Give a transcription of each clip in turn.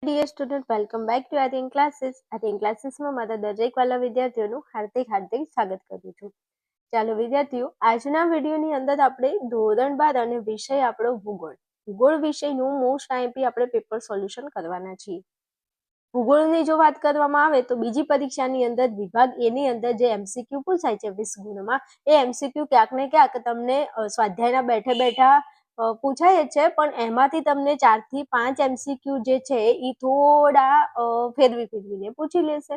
Dear student, welcome back to Aryan classes. Aryan ક્લાસીસમાં મારા દરેક વાલા વિદ્યાર્થીઓનું હાર્દિક સ્વાગત કરું છું. ચાલો વિદ્યાર્થીઓ, આજના વિડીયોની અંદર આપણે ધોરણ 12 અને વિષય આપણો ભૂગોળ વિષયનું મોસ્ટ આઈએમપી આપણે પેપર સોલ્યુશન કરવાના છીએ. ભૂગોળની જો વાત કરવામાં આવે તો બીજી પરીક્ષાની અંદર વિભાગ એ ની અંદર જે એમસીક્યુ પૂછાય છે 20 ગુણમાં, એ એમસીક્યુ ક્યાંક ને ક્યાંક તમને સ્વાધ્યાયના બેઠે બેઠા પૂછાય છે, પણ એમાંથી તમને 4 થી 5 એમસીક્યુ જે છે એ થોડા ફેરવીને પૂછી લેશે.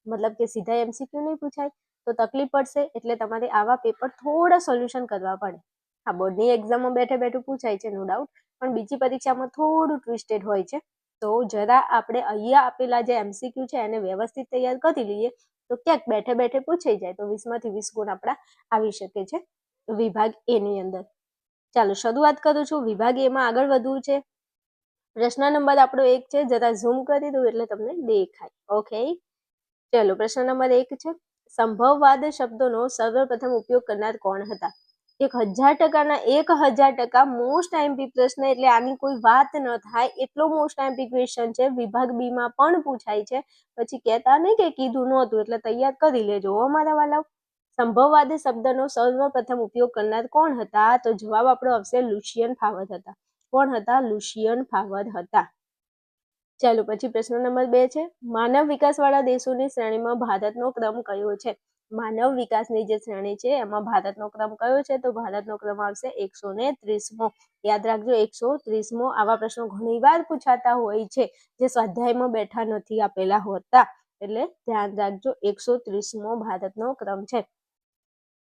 મતલબ કે સીધા એમસીક્યુ નહીં પૂછાય તો તકલીફ પડશે, એટલે તમારે આવા પેપર થોડા સોલ્યુશન કરવા પડે. હા, બોર્ડની એક્ઝામમાં બેઠું પૂછાય છે નો ડાઉટ, પણ બીજી પરીક્ષામાં થોડું ટ્વિસ્ટેડ હોય છે. તો જરા આપણે અહીંયા આપેલા જે એમસીક્યુ છે એને વ્યવસ્થિત તૈયાર કરી લઈએ તો ક્યાંક બેઠે પૂછાઈ જાય તો 20 માંથી 20 ગુણ આપણા આવી શકે છે વિભાગ એ ની અંદર. ચાલો શરૂઆત કરું છું. વિભાગ એમાં આગળ વધવું છે. પ્રશ્ન નંબર આપણો 1 છે, જરા ઝૂમ કરી દઉં એટલે તમને દેખાય. ઓકે, ચલો પ્રશ્ન નંબર 1 છે, સંભવવાદ શબ્દનો સર્વપ્રથમ ઉપયોગ કરનાર કોણ હતા? 1000% મોસ્ટ આઈએમપી પ્રશ્ન, એટલે આની કોઈ વાત ન થાય એટલો મોસ્ટ આઈએમપી ક્વેશ્ચન છે. વિભાગ બી માં પણ પૂછાય છે, પછી કહેતા નહીં કે કીધું નહોતું, એટલે તૈયાર કરી લેજો અમારા વાલાઓ. સંભવવાદ શબ્દનો સર્વપ્રથમ ઉપયોગ કરનાર કોણ હતા? તો જવાબ આપણો આવશે લુશિયન ફાવર હતા. કોણ હતા? લુશિયન ફાવર હતા. ચાલો પછી પ્રશ્ન નંબર 2 છે, માનવ વિકાસવાળા દેશોની શ્રેણીમાં ભારતનો ક્રમ કયો છે? માનવ વિકાસની જે શ્રેણી છે એમાં ભારતનો ક્રમ કયો છે? તો ભારતનો ક્રમ આવશે 130મો. યાદ રાખજો 130મો. આવા પ્રશ્નો ઘણીવાર પૂછાતા હોય છે જે સ્વાધ્યાયમાં બેઠા નથી આપેલા હોતા, એટલે ધ્યાન રાખજો. 130મો ભારતનો ક્રમ છે.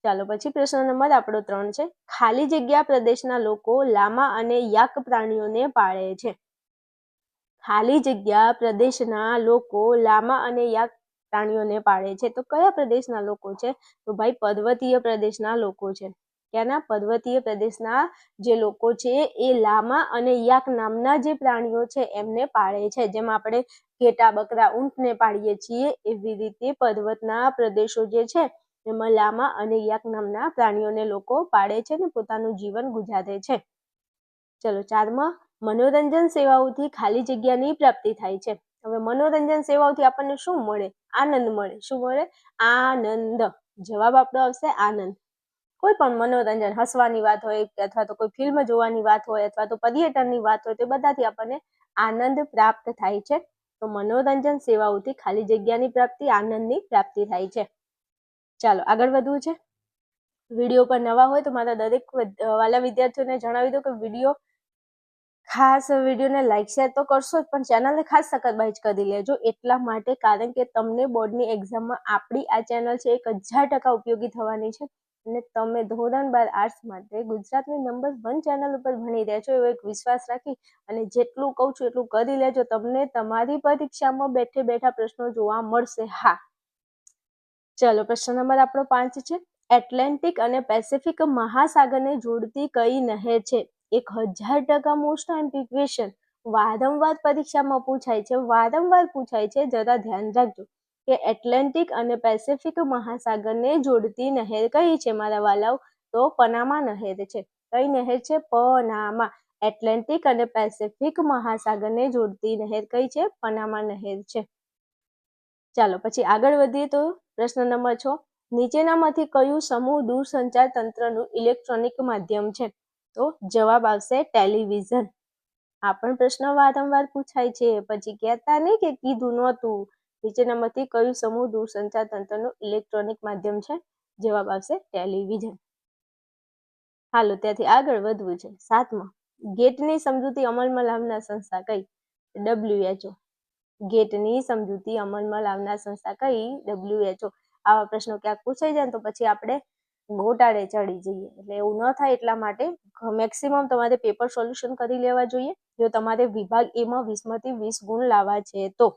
ચાલો પછી પ્રશ્ન નંબર આપણો 3 છે, ખાલી જગ્યા પ્રદેશના લોકો લામા અને યાક પ્રાણીઓને પાળે છે. ખાલી જગ્યા પ્રદેશના લોકો લામા અને યાક પ્રાણીઓને પાળે છે. તો કયા પ્રદેશના લોકો છે? તો ભાઈ પર્વતીય પ્રદેશના લોકો છે. ક્યાંના? પર્વતીય પ્રદેશના જે લોકો છે એ લામા અને યાક નામના જે પ્રાણીઓ છે એમને પાળે છે. જેમ આપણે ઘેટા, બકરા, ઊંટને પાળીએ છીએ, એવી રીતે પર્વતના પ્રદેશો જે છે એમાં લામા અને યાક નામના પ્રાણીઓને લોકો પાળે છે ને પોતાનું જીવન ગુજારે છે. ચલો 4માં, મનોરંજન સેવાઓથી ખાલી જગ્યાની પ્રાપ્તિ થાય છે. હવે મનોરંજન સેવાઓથી આપણને શું મળે? આનંદ મળે. શું મળે? આનંદ. જવાબ આપણો આવશે આનંદ. કોઈ પણ મનોરંજન, હસવાની વાત હોય અથવા તો કોઈ ફિલ્મ જોવાની વાત હોય અથવા તો પર્યટનની વાત હોય, તો બધાથી આપણને આનંદ પ્રાપ્ત થાય છે. તો મનોરંજન સેવાઓથી ખાલી જગ્યાની પ્રાપ્તિ, આનંદની પ્રાપ્તિ થાય છે. ચાલો આગળ વધવું છે. વિડીયો પર નવા હોય તો મારા દરેક વાલા વિદ્યાર્થીઓને જણાવી દો કે વિડીયોને લાઈક શેર તો કરશો જ, પણ ચેનલને ખાસ સબસ્ક્રાઇબ કરી લેજો. એટલા માટે કારણ કે તમને બોર્ડની એક્ઝામમાં આપણી આ ચેનલ છે 1000% ઉપયોગી થવાની છે, અને તમે ધોરણ 12 આર્ટ્સ માટે ગુજરાતની નંબર 1 ચેનલ ઉપર ભણી રહ્યા છો એવો એક વિશ્વાસ રાખી અને જેટલું કહું છું એટલું કરી લેજો. તમને તમારી પરીક્ષામાં બેઠા પ્રશ્નો જોવા મળશે. હા, ચલો પ્રશ્ન નંબર આપણો 5 છે, એટલાન્ટિક અને પેસિફિક મહાસાગરને જોડતી કઈ નહેર છે? 1000% મોસ્ટ આઈએમપી ક્વેશ્ચન. વારંવાર પરીક્ષામાં પૂછાય છે. જરા ધ્યાન રાખજો કે એટલાન્ટિક અને પેસિફિક મહાસાગરને જોડતી નહેર કઈ છે મારા વાલાઓ? તો પનામા નહેર છે. કઈ નહેર છે? પનામા. એટલાન્ટિક અને પેસિફિક મહાસાગરને જોડતી નહેર કઈ છે? પનામા નહેર છે. ચાલો પછી આગળ વધીએ તો પ્રશ્ન નંબર 6, નીચેનામાંથી કયું સમૂહ દૂરસંચાર તંત્રનું ઇલેક્ટ્રોનિક માધ્યમ છે? તો જવાબ આવશે ટેલિવિઝન. આ પણ પ્રશ્ન વારંવાર પૂછાય છે, પછી કહેતા નહીં કે કીધું નહોતું. નીચેનામાંથી કયું સમૂહ દૂરસંચાર તંત્રનું ઇલેક્ટ્રોનિક માધ્યમ છે? જવાબ આવશે ટેલિવિઝન. હાલો ત્યાંથી આગળ વધવું છે. 7માં, ગેટની સમજૂતી અમલમાં લાવનાર સંસ્થા કઈ? WHO. ગેટની સમજૂતી અમલમાં લાવનાર સંસ્થા કઈ? WHO. આવા પ્રશ્નો ક્યાંક પૂછાઈ જાય તો પછી આપણે ગોટાળે ચડી જઈએ, એટલે એવું ન થાય એટલા માટે મેક્સિમમ તમારે પેપર સોલ્યુશન કરી લેવા જોઈએ જો તમારે વિભાગ એમાં 20 માંથી 20 ગુણ લાવવા છે તો.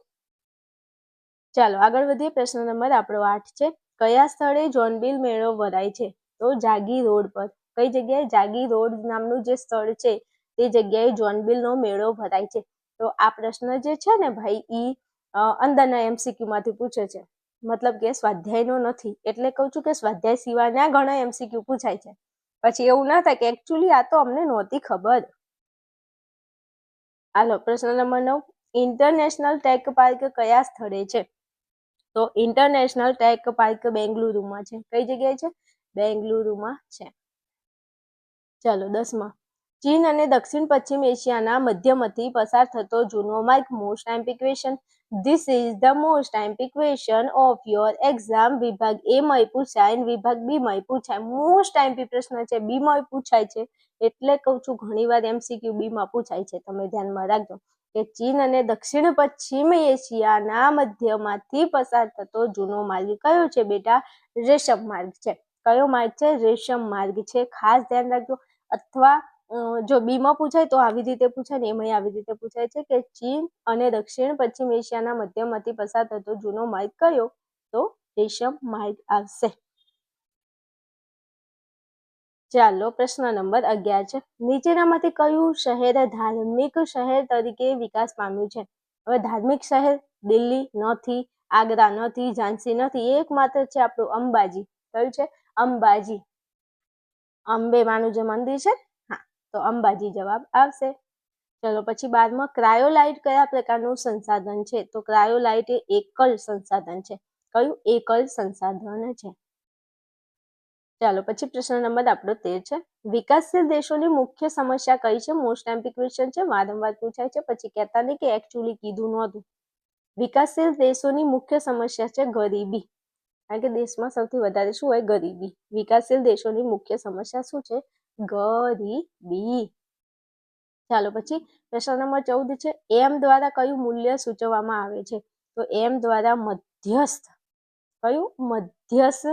ચાલો આગળ વધીએ. પ્રશ્ન નંબર આપણો 8 છે, કયા સ્થળે જોનબિલ મેળો ભરાય છે? તો જાગી રોડ પર. કઈ જગ્યાએ? જાગી રોડ નામનું જે સ્થળ છે તે જગ્યાએ જોનબિલનો મેળો ભરાય છે. તો આ પ્રશ્ન જે છે ને ભાઈ ઈ અંદરના એમસીક્યુ માંથી પૂછે છે, મતલબ કે સ્વાધ્યાયનો નથી. એટલે કહું છું કે સ્વાધ્યાય સિવાયના ઘણા એમસીક્યુ પૂછાય છે. પછી એવું ના થાય કે એકચ્યુઅલી આ તો અમને નહોતી ખબર. હાલો પ્રશ્ન નંબર 9, ઇન્ટરનેશનલ ટેક પાર્ક કયા સ્થળે છે? તો ઇન્ટરનેશનલ ટેક પાર્ક બેંગલુરુમાં છે. કઈ જગ્યાએ છે? બેંગલુરુમાં છે. ચાલો 10માં, ચીન અને દક્ષિણ પશ્ચિમ એશિયાના મધ્યમાંથી પસાર થતો જૂનો માર્ગ. Most IMP question. This is the most IMP question of your exam. વિભાગ એ માં પૂછાય અને વિભાગ બી માં પૂછાય. મોસ્ટ ટાઈમ્પી પ્રશ્ન છે, બી માં પૂછાય છે, એટલે કહું છું ઘણીવાર MCQ બી માં પૂછાય છે. તમે ધ્યાનમાં રાખજો કે ચીન અને દક્ષિણ પશ્ચિમ એશિયાના મધ્યમાંથી પસાર થતો જૂનો માર્ગ કયો છે બેટા? રેશમ માર્ગ છે. કયો માર્ગ છે? રેશમ માર્ગ છે. ખાસ ધ્યાન રાખજો. અથવા જો બી માં પૂછાય તો આવી રીતે પૂછાય ને એમાં આવી રીતે પૂછાય છે કે ચીન અને દક્ષિણ પશ્ચિમ એશિયાના મધ્યમાંથી પસાર થતો જૂનો માર્ગ કયો? તો રેશમ માર્ગ આવશે. ચાલો પ્રશ્ન નંબર 11 છે. નીચેનામાંથી કયું શહેર ધાર્મિક શહેર તરીકે વિકાસ પામ્યું છે? હવે ધાર્મિક શહેર દિલ્હી નથી, આગ્રા નથી, ઝાંસી નથી, એકમાત્ર છે આપણું અંબાજી. કયું છે? અંબાજી. અંબે માનું જે મંદિર છે, હા, તો અંબાજી જવાબ આવશે. ચલો પછી 12માં, ક્રાયોલાઇટ કયા પ્રકારનું સંસાધન છે? તો ક્રાયોલાઇટ એ એકલ સંસાધન છે. કયું? એકલ સંસાધન છે. ચાલો પછી પ્રશ્ન નંબર આપણો 13 છે. વિકાસશીલ દેશોની મુખ્ય સમસ્યા કઈ છે? મોસ્ટ ટાઈમ્પી ક્વેશ્ચન છે, વારંવાર પૂછાય છે. પછી કહેતા નહીં કે એકચ્યુઅલી કીધું નહોતું. વિકાસશીલ દેશોની મુખ્ય સમસ્યા છે ગરીબી. કારણ કે દેશમાં સૌથી વધારે શું હોય? ગરીબી. વિકાસશીલ દેશોની મુખ્ય સમસ્યા શું છે? ગરીબી. ચાલો પછી પ્રશ્ન નંબર 14 છે. એમ દ્વારા કયું મૂલ્ય સૂચવવામાં આવે છે? તો એમ દ્વારા મધ્યસ્થ. કયું? મધ્યસ્થ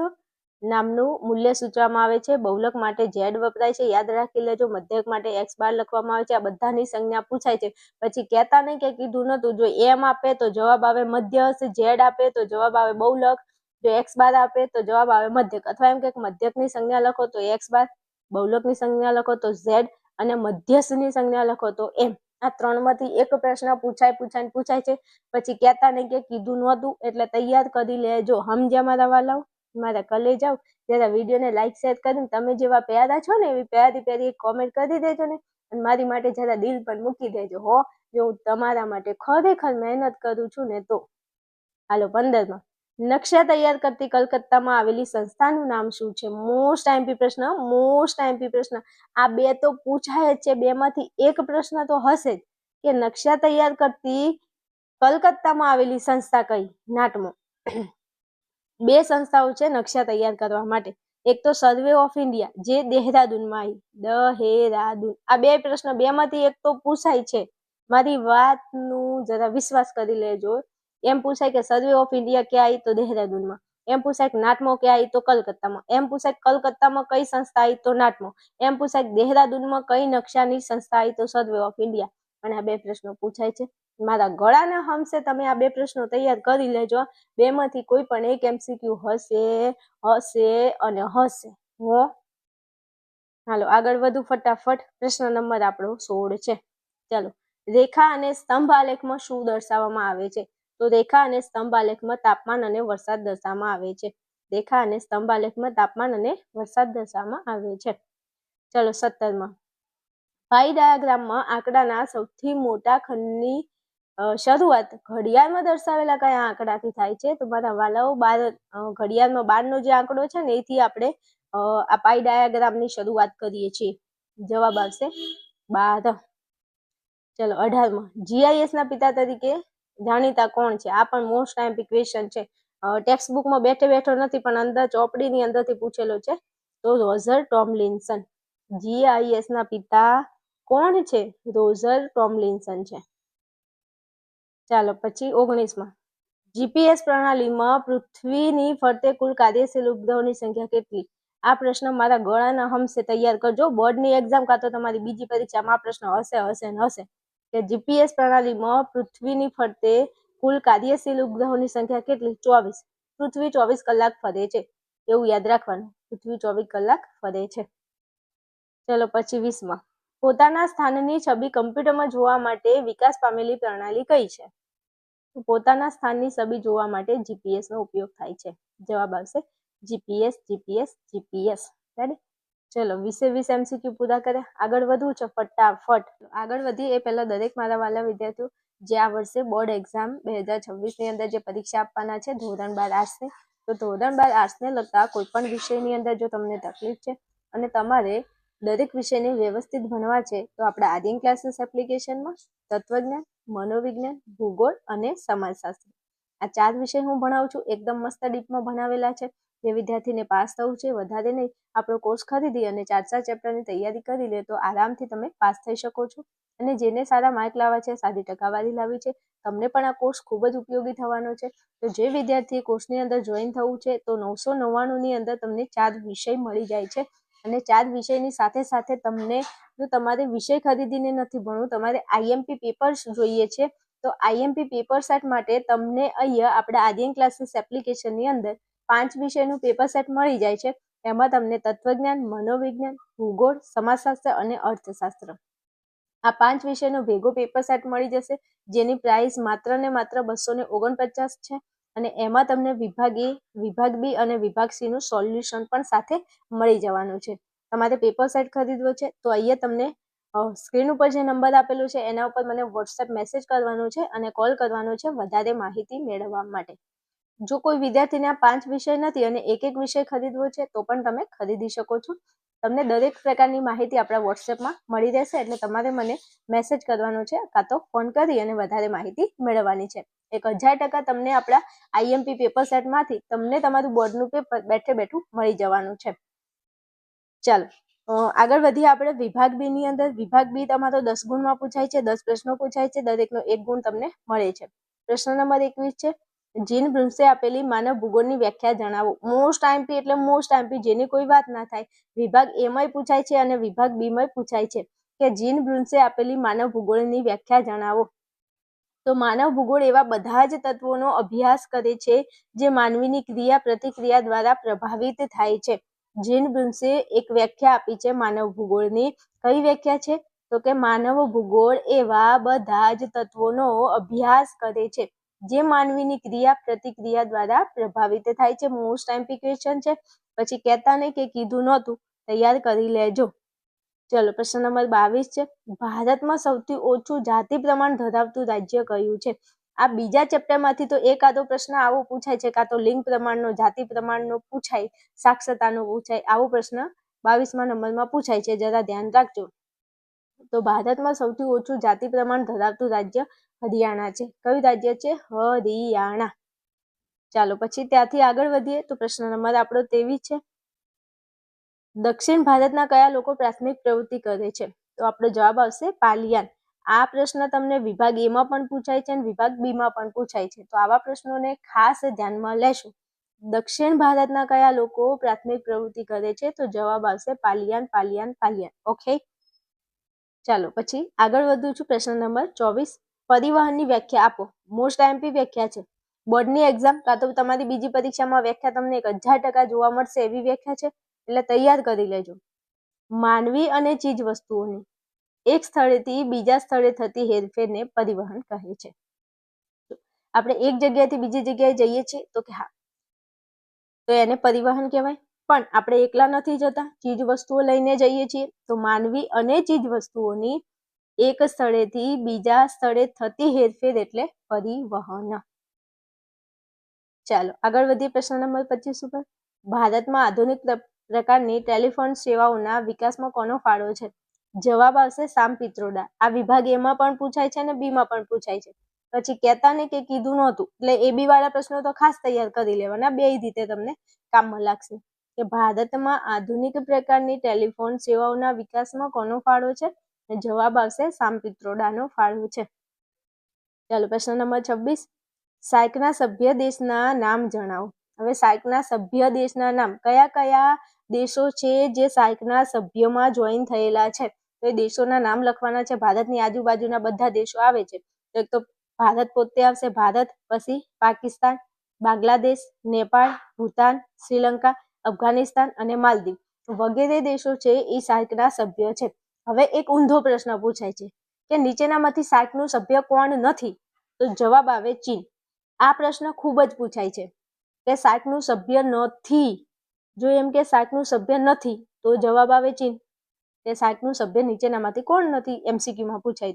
નામનું મૂલ્ય સૂચવવામાં આવે છે. બહુલક માટે ઝેડ વપરાય છે, યાદ રાખી લેજો. મધ્યક માટે x બાર લખવામાં આવે છે. આ બધાની સંજ્ઞા પૂછાય છે. પછી કહેતા નહીં કે કીધું નતું. જો એમ આપે તો જવાબ આવે મધ્યસ્થ, ઝેડ આપે તો જવાબ આવે બહુલક, જો x બાર આપે તો જવાબ આવે મધ્યક. અથવા એમ કે મધ્યકની સંજ્ઞા લખો તો x બાર, બહુલકની સંજ્ઞા લખો તો z અને મધ્યસ્થની સંજ્ઞા લખો તો m. આ ત્રણમાંથી એક પ્રશ્ન પૂછાય છે. પછી કહેતા નહીં કે કીધું નહોતું, એટલે તૈયાર કરી લેજો. સમજ્યા મારા વાલાઓ, મારા કલે જાઓ. જરા વિડીયોને લાઈક શેર કરીને તમે જેવા પ્યારા છો ને એવી પ્યારી કોમેન્ટ કરી દેજો ને. અને મારી માટે જરા દિલ પણ મૂકી દેજો હો, જો હું તમારા માટે ખરેખર મહેનત કરું છું ને તો. હાલો 15માં, નકશા તૈયાર કરતી કલકત્તામાં આવેલી સંસ્થાનું નામ શું છે? મોસ્ટ ટાઈમ્પી પ્રશ્ન, મોસ્ટ ટાઈમ્પી પ્રશ્ન. આ બે તો પૂછાય જ છે, બેમાંથી એક પ્રશ્ન તો હશે જ કે નકશા તૈયાર કરતી કલકત્તામાં આવેલી સંસ્થા કઈ? નાટમો. બે સંસ્થાઓ છે નકશા તૈયાર કરવા માટે. એક તો સર્વે ઓફ ઇન્ડિયા જે દેહરાદૂનમાં આવી, દહેરાદૂન. આ બે પ્રશ્ન બેમાંથી એક તો પૂછાય છે. મારી વાતનું જરા વિશ્વાસ કરી લેજો. એમ પૂછાય કે સર્વે ઓફ ઇન્ડિયા ક્યાં આવી? તો દેહરાદૂનમાં. એમ પૂછાય કે નાટમો ક્યાં આવી? તો કલકત્તામાં. એમ પૂછાય કલકત્તામાં કઈ સંસ્થા આવી? તો નાટમો. એમ પૂછાય દેહરાદૂનમાં કઈ નકશાની સંસ્થા આવી? તો સર્વે ઓફ ઇન્ડિયા. અને આ બે પ્રશ્નો પૂછાય છે. મારા ગળાના હમસે તમે આ બે પ્રશ્નો તૈયાર કરી લેજો. બેમાંથી કોઈ પણ એક MCQ હશે અને હશે હો. હાલો આગળ વધુ ફટાફટ. પ્રશ્ન નંબર આપણો 16 છે. ચાલો, રેખા અને સ્તંભ આલેખમાં શું દર્શાવવામાં આવે છે? તો રેખા અને સ્તંભ આલેખમાં તાપમાન અને વરસાદ દર્શાવવામાં આવે છે. રેખા અને સ્તંભ આલેખમાં તાપમાન અને વરસાદ દર્શાવવામાં આવે છે. ચલો 17માં, પાઈ ડાયાગ્રામમાં આંકડાના સૌથી મોટા ખંડની શરૂઆત ઘડિયાળમાં દર્શાવેલા કયા આંકડાથી થાય છે? તો મારા વાલાઓ ઘડિયાળમાં 12નો જે આંકડો છે ને એથી આપણે આ પાઈ ડાયાગ્રામની શરૂઆત કરીએ છીએ. જવાબ આવશે 12. ચલો 18માં, GIS ના પિતા તરીકે જાણીતા કોણ છે? આ પણ મોસ્ટ ટાઈમ્પી ક્વેશ્ચન છે. ટેક્સ્ટ બુકમાં બેઠો નથી પણ અંદર ચોપડીની અંદરથી પૂછેલો છે. તો રોઝર ટોમલિન્સન. GIS ના પિતા કોણ છે? રોઝર ટોમલિન્સન છે. ચાલો પછી 19માં, GPS પ્રણાલીમાં પૃથ્વીની ફરતે કુલ કાર્યશીલ ઉપગ્રહોની સંખ્યા કેટલી? આ પ્રશ્ન મારા ગળાના હમસે તૈયાર કરજો. બોર્ડની એક્ઝામ કાં તો તમારી બીજી પરીક્ષામાં આ પ્રશ્ન હશે કે GPS પ્રણાલીમાં પૃથ્વીની ફરતે કુલ કાર્યશીલ ઉપગ્રહોની સંખ્યા કેટલી? 24. પૃથ્વી 24 કલાક ફરે છે એવું યાદ રાખવાનું. પૃથ્વી 24 કલાક ફરે છે. ચલો પછી 20માં, પોતાના સ્થાનની છબી કમ્પ્યુટરમાં જોવા માટે વિકાસ પામેલી પ્રણાલી કઈ છે? પોતાના સ્થાનની છબી જોવા માટે GPS નો ઉપયોગ થાય છે. જવાબ આવશે GPS. રેડી? ચલો 20 MCQ પૂરા કર્યા. આગળ વધવું છે ફટાફટ. આગળ વધી એ પહેલા દરેક મારા વાલા વિદ્યાર્થીઓ જે આ વર્ષે બોર્ડ એક્ઝામ 2026ની અંદર જે પરીક્ષા આપવાના છે ધોરણ 12 આર્ટ્સની, તો ધોરણ 12 આર્ટ્સને લગતા કોઈ પણ વિષયની અંદર જો તમને તકલીફ છે અને તમારે દરેક વિષયને વ્યવસ્થિત ભણવા છે તો આપણા આર્યન ક્લાસીસ એપ્લિકેશનમાં તત્વજ્ઞાન, મનોવિજ્ઞાન, ભૂગોળ અને સમાજશાસ્ત્ર આ 4 વિષય હું ભણાવું છું. એકદમ મસ્ત ડીપમાં ભણાવેલા છે. જે વિદ્યાર્થીને પાસ થવું છે, વધારે નહીં, આપણો કોર્સ ખરીદી અને 4 ચેપ્ટરની તૈયારી કરી લે તો આરામથી તમે પાસ થઈ શકો છો. અને જેને સારા માર્ક લાવવા છે, સારી ટકાવારી લાવવી છે, તમને પણ આ કોર્સ ખૂબ જ ઉપયોગી થવાનો છે. તો જે વિદ્યાર્થી કોર્સની અંદર જોઈન થવું છે તો 999ની અંદર તમને 4 વિષય મળી જાય છે. અને 4 વિષયની સાથે સાથે તમને જો તમારે વિષય ખરીદીને નથી ભણવું, તમારે આઈએમપી પેપર્સ જોઈએ છે, તો આઈએમપી પેપર સેટ માટે તમને અહીંયા આપણા આર્યન ક્લાસીસ એપ્લિકેશનની અંદર 5 વિષયનું પેપર સેટ મળી જાય છે. એમાં તમને તત્વજ્ઞાન, મનોવિજ્ઞાન, ભૂગોળ, સમાજશાસ્ત્ર અને અર્થશાસ્ત્ર આ 5 વિષયનો ભેગો પેપર સેટ મળી જશે, જેની પ્રાઇસ માત્ર ને માત્ર 249 છે. અને એમાં તમને વિભાગ એ, વિભાગ બી અને વિભાગ સી નું સોલ્યુશન પણ સાથે મળી જવાનું છે. તમારે પેપર સેટ ખરીદવો છે તો અહીંયા તમને સ્ક્રીન ઉપર જે નંબર આપેલો છે એના ઉપર મને વોટ્સએપ મેસેજ કરવાનો છે અને કોલ કરવાનો છે વધારે માહિતી મેળવવા માટે. જો કોઈ વિદ્યાર્થીને આ 5 વિષય નથી અને એક વિષય ખરીદવો છે તો પણ તમે ખરીદી શકો છો. તમને દરેક પ્રકારની માહિતી આપણા વોટ્સએપમાં મળી રહેશે, એટલે તમારે મને મેસેજ કરવાનો છે કાં તો ફોન કરી અને વધારે માહિતી મેળવવાની છે. 1000% તમને આપણા આઈએમપી પેપર સેટમાંથી તમને તમારું બોર્ડનું પેપર બેઠે બેઠું મળી જવાનું છે. ચાલો આગળ વધીએ આપણે વિભાગ બી ની અંદર. વિભાગ બી તમારો 10 ગુણમાં પૂછાય છે, 10 પ્રશ્નો પૂછાય છે, દરેકનો 1 ગુણ તમને મળે છે. પ્રશ્ન નંબર 21 છે, જીન બ્રુન્સે આપેલી માનવ ભૂગોળની વ્યાખ્યા જણાવો. મોસ્ટ આઈએમપી એટલે મોસ્ટ આઈએમપી, જેની કોઈ વાત ના થાય. વિભાગ એ માં પૂછાય છે અને વિભાગ બી માં પૂછાય છે કે જીન બ્રુન્સે આપેલી માનવ ભૂગોળની વ્યાખ્યા જણાવો. તો માનવ ભૂગોળ એવા બધા જ તત્વોનો અભ્યાસ કરે છે જે માનવીની ક્રિયા પ્રતિક્રિયા દ્વારા પ્રભાવિત થાય છે. જીન બ્રુન્સે એક વ્યાખ્યા આપી છે માનવ ભૂગોળની. કઈ વ્યાખ્યા છે? તો કે માનવ ભૂગોળ એવા બધા જ તત્વોનો અભ્યાસ કરે છે જે માનવીની ક્રિયા પ્રતિક્રિયા દ્વારા પ્રભાવિત થાય છે. મોસ્ટ આઈએમપી ક્વેશ્ચન છે, પછી કહેતા નહીં કે કીધું નહોતું, તૈયાર કરી લેજો. ચલો પ્રશ્ન નંબર 22 છે, ભારતમાં સૌથી ઓછું જાતિ પ્રમાણ ધરાવતું રાજ્ય કયું છે? આ બીજા ચેપ્ટરમાંથી તો એકાદો પ્રશ્ન આવો પૂછાય છે, કાં તો લિંગ પ્રમાણનો, જાતિ પ્રમાણનો પૂછાય, સાક્ષરતાનો પૂછાય. આવો પ્રશ્ન 22મા નંબરમાં પૂછાય છે, જરા ધ્યાન રાખજો. તો ભારતમાં સૌથી ઓછું જાતિ પ્રમાણ ધરાવતું રાજ્ય હરિયાણા છે. કયું રાજ્ય છે? હરિયાણા. ચાલો પછી ત્યાંથી આગળ વધીએ તો પ્રશ્ન નંબર આપણો 23 છે, દક્ષિણ ભારતના કયા લોકો પ્રાથમિક પ્રવૃત્તિ કરે છે? તો આપણો જવાબ આવશે પાલિયાન. આ પ્રશ્ન તમને વિભાગ એ માં પણ પૂછાય છે અને વિભાગ બી માં પણ પૂછાય છે, તો આવા પ્રશ્નોને ખાસ ધ્યાનમાં લેશું. દક્ષિણ ભારતના કયા લોકો પ્રાથમિક પ્રવૃત્તિ કરે છે? તો જવાબ આવશે પાલિયાન, પાલિયાન, પાલિયાન. ઓકે, ચાલો પછી આગળ વધું છું. પ્રશ્ન નંબર 24, પરિવહનની વ્યાખ્યા આપો. મોસ્ટ આઈએમપી વ્યાખ્યા છે. બોર્ડની એક્ઝામ કાં તો તમારી બીજી પરીક્ષામાં વ્યાખ્યા તમને 1000% જોવા મળશે એવી વ્યાખ્યા છે, એટલે તૈયાર કરી લેજો. માનવી અને ચીજ વસ્તુઓની એક સ્થળેથી બીજા સ્થળે થતી હેરફેરને પરિવહન કહે છે. આપણે એક જગ્યાએથી બીજી જગ્યાએ જઈએ છીએ તો કે હા, તો એને પરિવહન કહેવાય. પણ આપણે એકલા નથી જતા, ચીજ વસ્તુઓ લઈને જઈએ છીએ, તો માનવી અને ચીજ વસ્તુઓની એક સ્થળેથી બીજા સ્થળે થતી હેરફેર એટલે પરિવહન. ચાલો આગળ વધીએ પ્રશ્ન નંબર 25 ઉપર. ભારતમાં આધુનિક પ્રકારની ટેલિફોન સેવાઓના વિકાસમાં કોનો ફાળો છે? જવાબ આવશે સામ પિત્રોડા. આ વિભાગ એમાં પણ પૂછાય છે અને બી માં પણ પૂછાય છે. પછી કહેતા નહીં કે કીધું નહોતું, એટલે એ બી વાળા પ્રશ્નો તો ખાસ તૈયાર કરી લેવાના, બે રીતે તમને કામમાં લાગશે. કે ભારતમાં આધુનિક પ્રકારની ટેલિફોન સેવાઓના વિકાસમાં કોનો ફાળો છે? જવાબ આવશે સામ પિત્રોડાનો ફાળો છે. ચાલો પ્રશ્ન નંબર 26, સાર્કના સભ્ય દેશના નામ જણાવો. હવે સાર્કના સભ્ય દેશના નામ કયા કયા દેશો છે જે સાર્કના સભ્યમાં જોઈન થયેલા છે? તો એ દેશોના નામ લખવાના છે. ભારતની આજુબાજુના બધા દેશો આવે છે, તો એક તો ભારત પોતે આવશે, ભારત, પછી પાકિસ્તાન, બાંગ્લાદેશ, નેપાળ, ભૂતાન, શ્રીલંકા, અફઘાનિસ્તાન અને માલદીવ વગેરે દેશો છે એ સાર્કના સભ્ય છે. હવે એક ઊંધો પ્રશ્ન પૂછાય છે કે નીચેનામાંથી સાર્કનું સભ્ય કોણ નથી? તો જવાબ આવે ચીન. આ પ્રશ્ન ખૂબ જ પૂછાય છે કે સાર્કનું સભ્ય નથી. જો એમ કે સાર્કનું સભ્ય નથી તો જવાબ આવે ચીન. કે સાર્કનું સભ્ય નીચેનામાંથી કોણ નથી? MCQ માં પૂછાય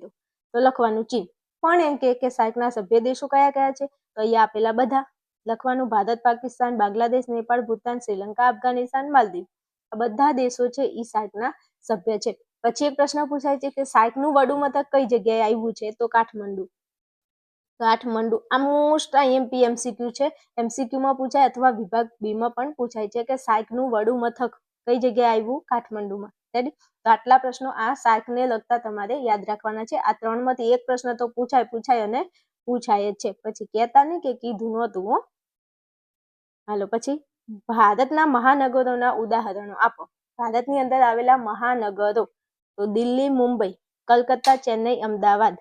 તો લખવાનું ચીન. પણ એમ કે સાર્કના સભ્ય દેશો કયા કયા છે, તો અહીંયા આપેલા બધા લખવાનું: ભારત, પાકિસ્તાન, બાંગ્લાદેશ, નેપાળ, ભૂતાન, શ્રીલંકા, અફઘાનિસ્તાન, માલદીવ. આ બધા દેશો છે એ સાર્કના સભ્ય છે. પછી એક પ્રશ્ન પૂછાય છે કે સાર્કનું વડું મથક કઈ જગ્યાએ આવ્યું છે, તો કાઠમંડુ. આ મોસ્ટ આઈએમપી એમસીક્યુ છે, એમસીક્યુમાં પૂછાય અથવા વિભાગ બી માં પણ પૂછાય છે કે સાર્કનું વડું મથક કઈ જગ્યાએ આવ્યું, કાઠમંડુમાં. રેડી? તો આટલા પ્રશ્નો આ સાર્કને લગતા તમારે યાદ રાખવાના છે. આ ત્રણમાંથી એક પ્રશ્ન તો પૂછાય અને પૂછાય જ છે. પછી કહેતા નહીં કે કીધું નહોતું હો. હાલો, પછી ભારતના મહાનગરોના ઉદાહરણો આપો. ભારતની અંદર આવેલા મહાનગરો તો દિલ્હી, મુંબઈ, કલકત્તા, ચેન્નઈ, અમદાવાદ.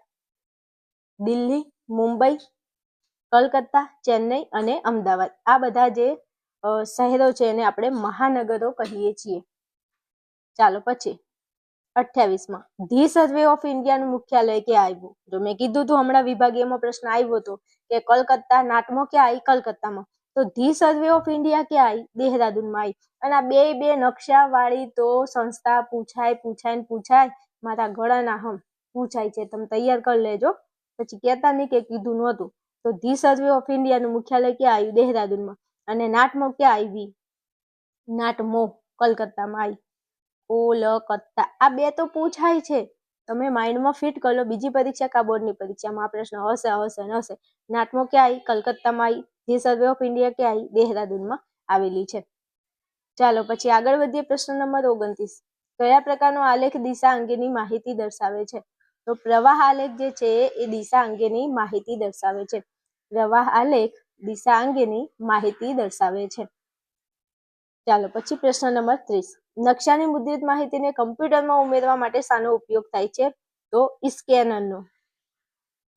દિલ્હી, મુંબઈ, કલકત્તા, ચેન્નઈ અને અમદાવાદ. આ બધા જે શહેરો છે એને આપણે મહાનગરો કહીએ છીએ. ચાલો, પછી 28માં ધી સર્વે ઓફ ઇન્ડિયાનું મુખ્યાલય ક્યાં આવ્યું? જો મેં કીધું હતું હમણાં વિભાગીયમાં પ્રશ્ન આવ્યો હતો કે કલકત્તા, નાટમાં ક્યાં આવી? કલકત્તામાં. તો ધી સર્વે ઓફ ઇન્ડિયા ક્યાં આવી? દેહરાદૂનમાં આવી. અને આ બે નકશા વાળી તો સંસ્થા પૂછાય મારા ગળાના હમ પૂછાય છે. તમે તૈયાર કરી લેજો. પછી કહેતા નહીં કે કીધું નહોતું. તો ધી સર્વે ઓફ ઇન્ડિયાનું મુખ્યાલય ક્યાં આવ્યું? દેહરાદૂનમાં. અને નાટમો ક્યાં આવી? નાટમો કલકત્તામાં આવી. કોલકત્તા. આ બે તો પૂછાય છે, તમે માઇન્ડમાં ફિટ કરી લો. બીજી પરીક્ષા કા બોર્ડની પરીક્ષામાં આ પ્રશ્ન હશે. નાટમો ક્યાં આવી? કલકત્તામાં આવી. ધી સર્વે ઓફ ઇન્ડિયા ક્યાં આવી? દેહરાદૂનમાં આવેલી છે. ચાલો, પછી આગળ વધીએ. પ્રશ્ન નંબર 29. કયા પ્રકારનો આલેખ દિશા અંગેની માહિતી દર્શાવે છે? તો પ્રવાહ આલેખ જે છે એ દિશા અંગેની માહિતી દર્શાવે છે. પ્રવાહ આલેખ દિશા અંગેની માહિતી દર્શાવે છે. ચાલો, પછી પ્રશ્ન નંબર 30. નકશાની મુદ્રિત માહિતીને કમ્પ્યુટરમાં ઉમેરવા માટે શાનો ઉપયોગ થાય છે? તો સ્કેનરનો.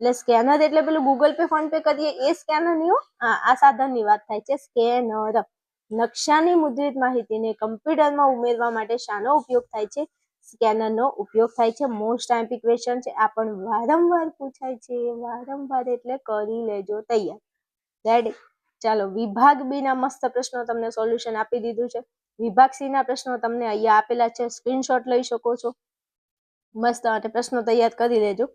એટલે સ્કેનર એટલે પેલું ગૂગલ પે, ફોન પે કરીએ એ સ્કેનર નહીં હો. આ સાધનની વાત થાય છે, સ્કેનર. નકશાની મુદ્રિત માહિતીને કમ્પ્યુટરમાં ઉમેરવા માટે શાનો ઉપયોગ થાય છે? સ્કેનરનો ઉપયોગ થાય છે. મોસ્ટ આઈએમપી ક્વેશ્ચન છે. આ પણ વારંવાર પૂછાય છે. વારંવાર એટલે કરી લેજો તૈયાર. રેડી? ચાલો, વિભાગ બી ના મસ્ત પ્રશ્નો તમને સોલ્યુશન આપી દીધું છે. વિભાગ સી ના પ્રશ્નો તમને અહીંયા આપેલા છે, સ્ક્રીનશોટ લઈ શકો છો. મસ્ત અને પ્રશ્નો તૈયાર કરી લેજો.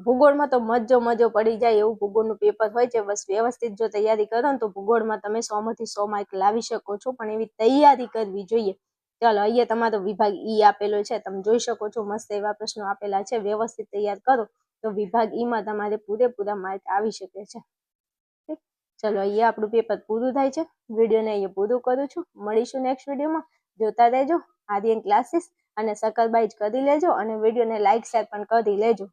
ભૂગોળમાં તો મજો પડી જાય એવું ભૂગોળનું પેપર હોય છે. બસ વ્યવસ્થિત જો તૈયારી કરો ને તો ભૂગોળમાં તમે 100માંથી 100 માર્ક લાવી શકો છો, પણ એવી તૈયારી કરવી જોઈએ. ચાલો, અહીંયા તમારો વિભાગ ઈ આપેલો છે, તમે જોઈ શકો છો. મસ્ત એવા પ્રશ્નો આપેલા છે. વ્યવસ્થિત તૈયાર કરો તો વિભાગ ઈ માં તમારે પૂરેપૂરા માર્ક આવી શકે છે. ચલો, અહીંયા આપણું પેપર પૂરું થાય છે. વિડીયોને અહીંયા પૂરું કરું છું. મળીશું નેક્સ્ટ વિડીયોમાં. જોતા રહેજો આર્યન ક્લાસીસ અને સકલબાઈજ કરી લેજો અને વિડીયોને લાઈક શેર પણ કરી લેજો.